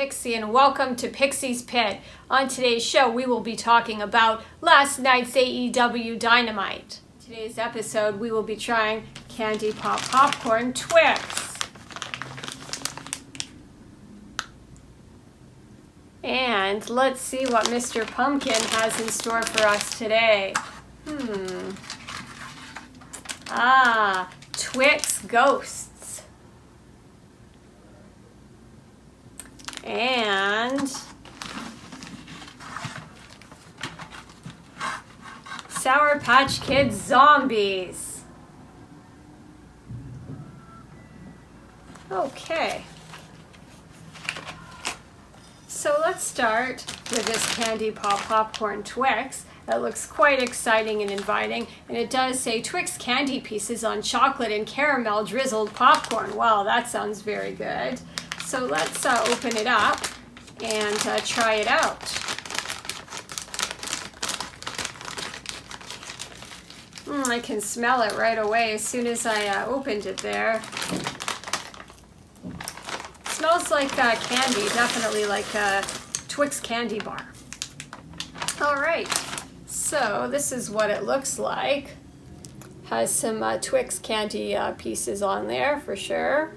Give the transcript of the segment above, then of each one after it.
Pixie and welcome to Pixie's Pit. On today's show, we will be talking about last night's AEW Dynamite. Today's episode, we will be trying Candy Pop Popcorn Twix. And let's see what Mr. Pumpkin has in store for us today. Twix Ghosts. And Sour Patch Kids Zombies. Okay. So let's start with this Candy Pop Popcorn Twix. That looks quite exciting and inviting, and it does say Twix candy pieces on chocolate and caramel drizzled popcorn. Wow, that sounds very good. So let's open it up and try it out. I can smell it right away as soon as I opened it there. Smells like candy, definitely like a Twix candy bar. All right, so this is what it looks like. Has some Twix candy pieces on there for sure.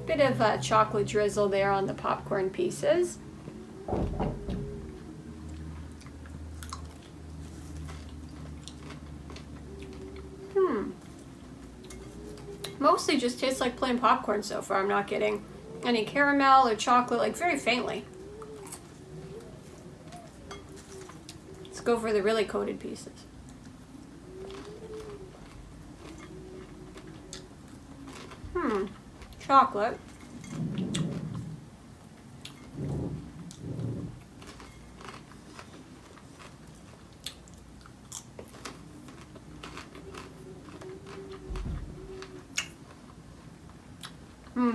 Bit of chocolate drizzle there on the popcorn pieces. Mostly just tastes like plain popcorn so far. I'm not getting any caramel or chocolate, like very faintly. Let's go for the really coated pieces. Chocolate.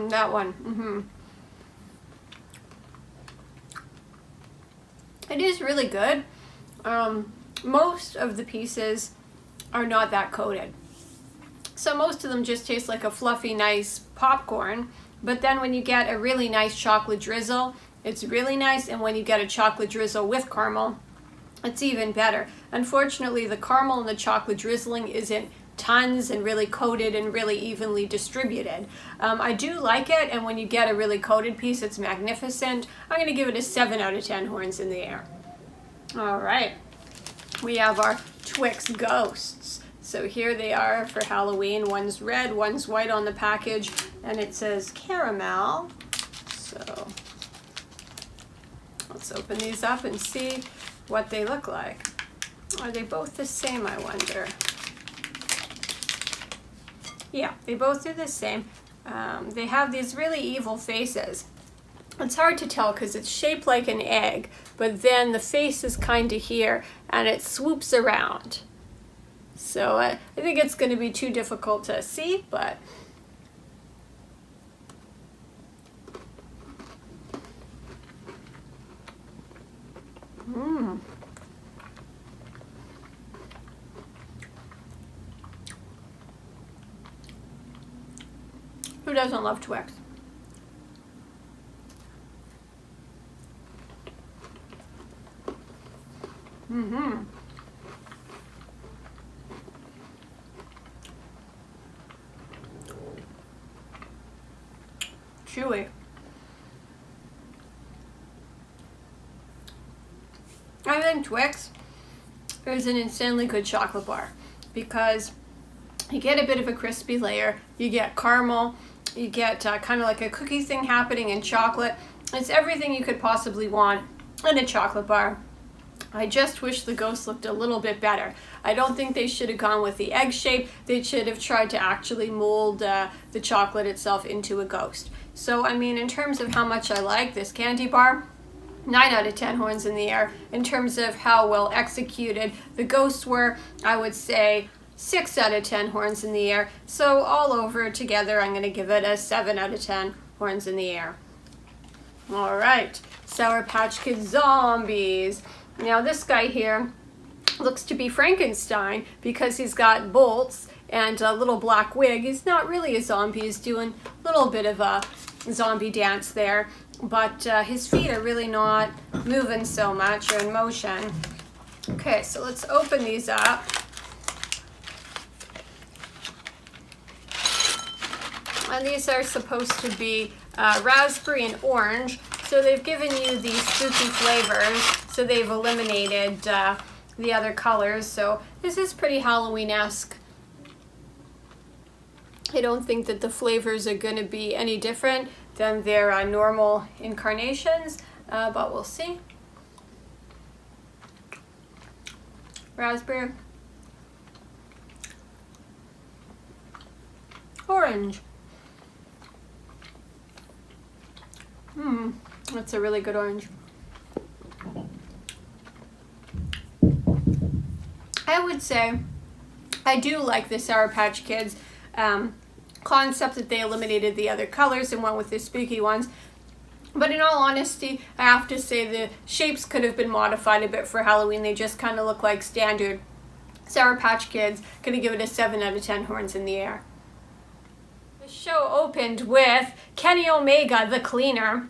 That one. It is really good. Most of the pieces are not that coated. So most of them just taste like a fluffy, nice popcorn. But then when you get a really nice chocolate drizzle, it's really nice. And when you get a chocolate drizzle with caramel, it's even better. Unfortunately, the caramel and the chocolate drizzling isn't tons and really coated and really evenly distributed. I do like it, and when you get a really coated piece, it's magnificent. I'm going to give it a 7 out of 10 horns in the air. All right, we have our Twix Ghosts. So here they are for Halloween. One's red, one's white on the package, and it says caramel. So let's open these up and see what they look like. Are they both the same, I wonder? Yeah, they both are the same. They have these really evil faces. It's hard to tell because it's shaped like an egg, but then the face is kind of here and it swoops around. So I think it's going to be too difficult to see, but who doesn't love Twix? Chewy. I think Twix is an insanely good chocolate bar because you get a bit of a crispy layer, you get caramel, you get kind of like a cookie thing happening in chocolate. It's everything you could possibly want in a chocolate bar. I just wish the ghost looked a little bit better. I don't think they should have gone with the egg shape. They should have tried to actually mold the chocolate itself into a ghost. So, I mean, in terms of how much I like this candy bar, 9 out of 10 horns in the air. In terms of how well executed the ghosts were, I would say 6 out of 10 horns in the air. So all over together, I'm going to give it a 7 out of 10 horns in the air. All right, Sour Patch Kids Zombies. Now this guy here looks to be Frankenstein because he's got bolts and a little black wig. He's not really a zombie. He's doing a little bit of a zombie dance there, but his feet are really not moving so much or in motion. Okay, so let's open these up. And these are supposed to be raspberry and orange. So they've given you these spooky flavors. So they've eliminated the other colors. So this is pretty Halloween-esque. I don't think that the flavors are going to be any different than their normal incarnations, but we'll see. Raspberry. Orange. That's a really good orange. I would say I do like the Sour Patch Kids concept that they eliminated the other colors and went with the spooky ones. But in all honesty, I have to say the shapes could have been modified a bit for Halloween. They just kind of look like standard Sour Patch Kids. Gonna give it a 7 out of 10 horns in the air. The show opened with Kenny Omega, the Cleaner,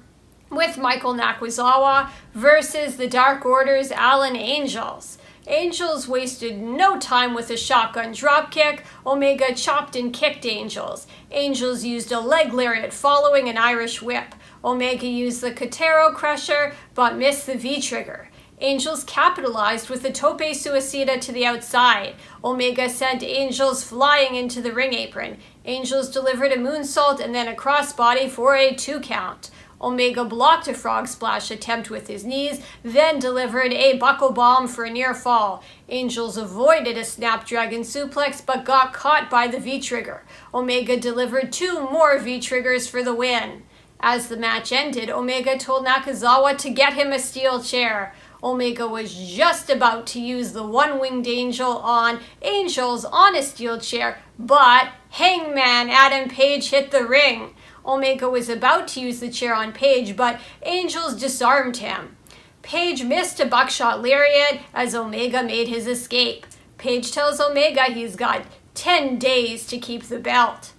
with Michael Nakazawa versus the Dark Order's Allen Angels. Angels wasted no time with a shotgun dropkick. Omega chopped and kicked Angels. Angels used a leg lariat following an Irish whip. Omega used the Kotaro Crusher, but missed the V-trigger. Angels capitalized with the Tope Suicida to the outside. Omega sent Angels flying into the ring apron. Angels delivered a moonsault and then a crossbody for a 2 count. Omega blocked a frog splash attempt with his knees, then delivered a buckle bomb for a near fall. Angels avoided a snapdragon suplex, but got caught by the V-trigger. Omega delivered 2 more V-triggers for the win. As the match ended, Omega told Nakazawa to get him a steel chair. Omega was just about to use the one-winged angel on Angels on a steel chair, but Hangman Adam Page hit the ring. Omega was about to use the chair on Page, but Angels disarmed him. Page missed a buckshot lariat as Omega made his escape. Page tells Omega he's got 10 days to keep the belt.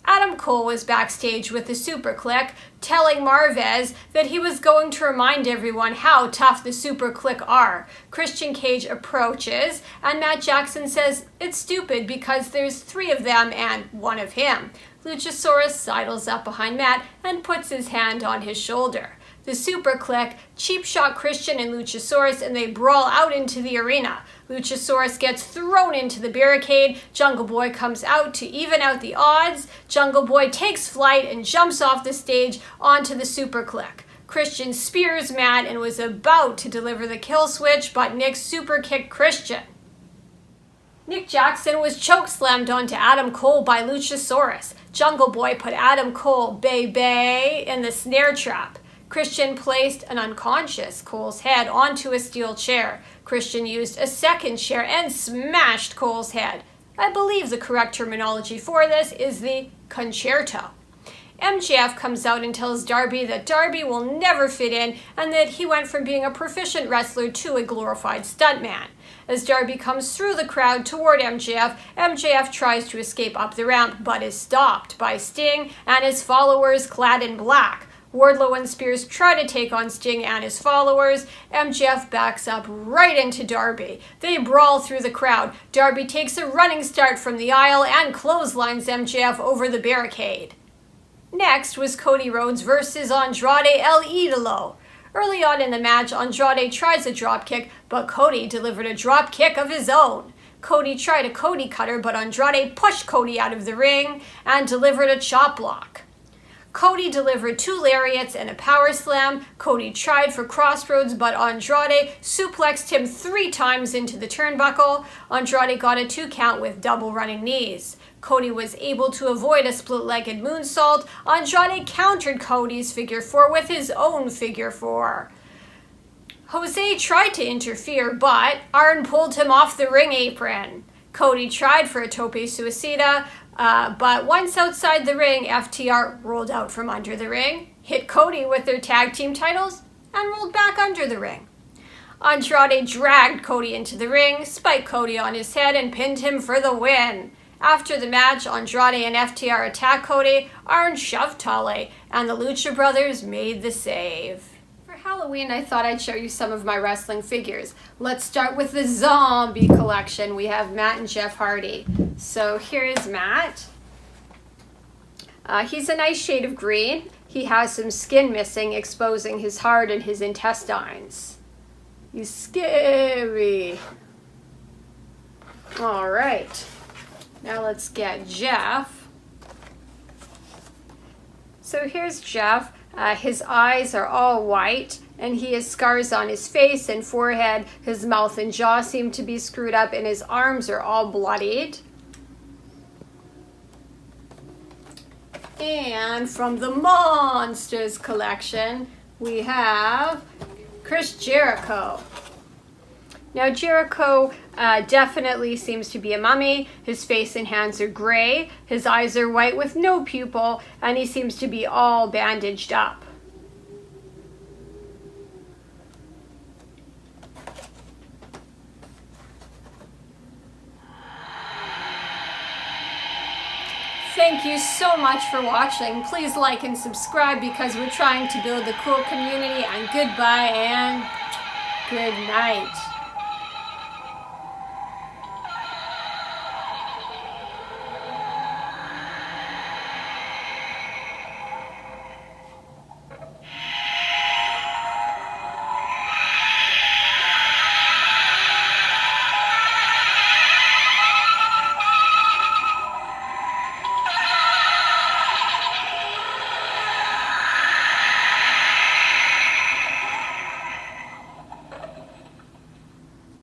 Adam Cole was backstage with the Super Clique, telling Marvez that he was going to remind everyone how tough the Super Clique are. Christian Cage approaches, and Matt Jackson says it's stupid because there's 3 of them and 1 of him. Luchasaurus sidles up behind Matt and puts his hand on his shoulder. The Super Clique cheap shot Christian and Luchasaurus and they brawl out into the arena. Luchasaurus gets thrown into the barricade. Jungle Boy comes out to even out the odds. Jungle Boy takes flight and jumps off the stage onto the Super Clique. Christian spears Matt and was about to deliver the kill switch, but Nick super kicked Christian. Nick Jackson was chokeslammed onto Adam Cole by Luchasaurus. Jungle Boy put Adam Cole, bay, in the snare trap. Christian placed an unconscious Cole's head onto a steel chair. Christian used a second chair and smashed Cole's head. I believe the correct terminology for this is the concerto. MJF comes out and tells Darby that Darby will never fit in and that he went from being a proficient wrestler to a glorified stuntman. As Darby comes through the crowd toward MJF, MJF tries to escape up the ramp but is stopped by Sting and his followers clad in black. Wardlow and Spears try to take on Sting and his followers. MJF backs up right into Darby. They brawl through the crowd. Darby takes a running start from the aisle and clotheslines MJF over the barricade. Next was Cody Rhodes versus Andrade El Idolo. Early on in the match, Andrade tries a dropkick, but Cody delivered a dropkick of his own. Cody tried a Cody cutter, but Andrade pushed Cody out of the ring and delivered a chop block. Cody delivered 2 lariats and a power slam. Cody tried for crossroads, but Andrade suplexed him 3 times into the turnbuckle. Andrade got a 2 count with double running knees. Cody was able to avoid a split-legged moonsault. Andrade countered Cody's figure 4 with his own figure 4. Jose tried to interfere, but Arn pulled him off the ring apron. Cody tried for a tope suicida, but once outside the ring, FTR rolled out from under the ring, hit Cody with their tag team titles, and rolled back under the ring. Andrade dragged Cody into the ring, spiked Cody on his head, and pinned him for the win. After the match, Andrade and FTR attack Cody, Arn shoved Tully, and the Lucha Brothers made the save. For Halloween, I thought I'd show you some of my wrestling figures. Let's start with the Zombie collection. We have Matt and Jeff Hardy. So here's Matt. He's a nice shade of green. He has some skin missing, exposing his heart and his intestines. He's scary. All right. Now let's get Jeff. So here's Jeff. His eyes are all white, and he has scars on his face and forehead. His mouth and jaw seem to be screwed up, and his arms are all bloodied. And from the Monsters collection, we have Chris Jericho. Now Jericho definitely seems to be a mummy. His face and hands are gray. His eyes are white with no pupil, and he seems to be all bandaged up. Thank you so much for watching. Please like and subscribe because we're trying to build a cool community, and goodbye and good night.